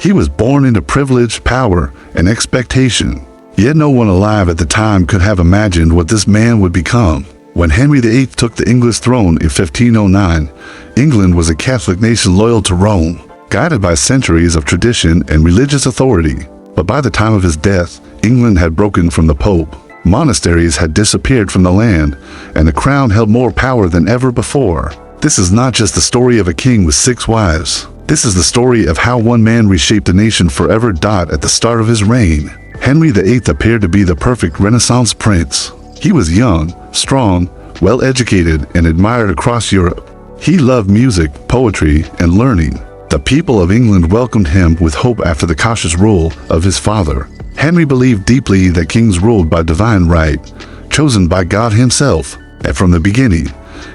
He was born into privilege, power, and expectation. Yet no one alive at the time could have imagined what this man would become. When Henry VIII took the English throne in 1509, England was a Catholic nation loyal to Rome, guided by centuries of tradition and religious authority. But by the time of his death, England had broken from the Pope. Monasteries had disappeared from the land, and the crown held more power than ever before. This is not just the story of a king with 6 wives. This is the story of how one man reshaped a nation forever. At the start of his reign, Henry VIII appeared to be the perfect Renaissance prince. He was young, strong, well-educated, and admired across Europe. He loved music, poetry, and learning. The people of England welcomed him with hope after the cautious rule of his father. Henry believed deeply that kings ruled by divine right, chosen by God himself, and from the beginning,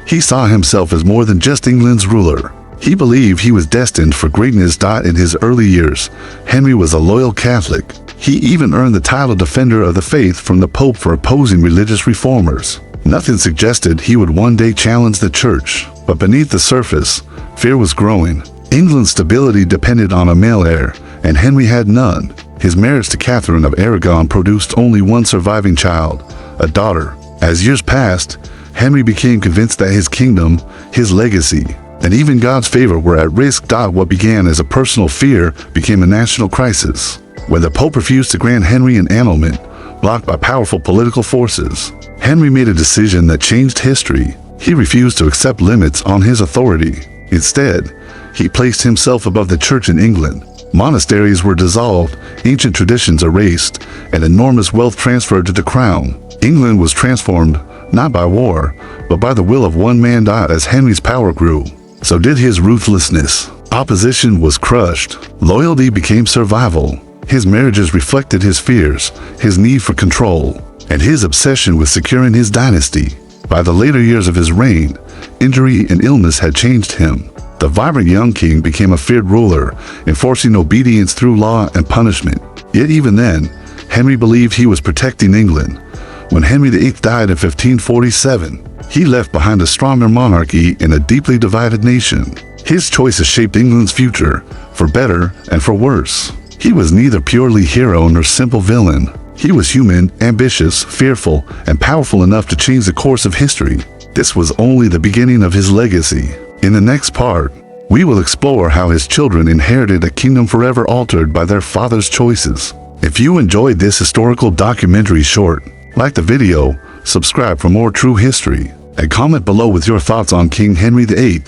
he saw himself as more than just England's ruler. He believed he was destined for greatness. In his early years, Henry was a loyal Catholic. He even earned the title Defender of the Faith from the Pope for opposing religious reformers. Nothing suggested he would one day challenge the church, but beneath the surface, fear was growing. England's stability depended on a male heir, and Henry had none. His marriage to Catherine of Aragon produced only one surviving child, a daughter. As years passed, Henry became convinced that his kingdom, his legacy, and even God's favor were at risk. What began as a personal fear became a national crisis. When the Pope refused to grant Henry an annulment, blocked by powerful political forces, Henry made a decision that changed history. He refused to accept limits on his authority. Instead, he placed himself above the church in England. Monasteries were dissolved, ancient traditions erased, and enormous wealth transferred to the crown. England was transformed, not by war, but by the will of one man. As Henry's power grew, so did his ruthlessness. Opposition was crushed. Loyalty became survival. His marriages reflected his fears, his need for control, and his obsession with securing his dynasty. By the later years of his reign, injury and illness had changed him. The vibrant young king became a feared ruler, enforcing obedience through law and punishment. Yet even then, Henry believed he was protecting England. When Henry VIII died in 1547, he left behind a stronger monarchy in a deeply divided nation. His choices shaped England's future, for better and for worse. He was neither purely hero nor simple villain. He was human, ambitious, fearful, and powerful enough to change the course of history. This was only the beginning of his legacy. In the next part, we will explore how his children inherited a kingdom forever altered by their father's choices. If you enjoyed this historical documentary short, like the video, subscribe for more true history, and comment below with your thoughts on King Henry VIII.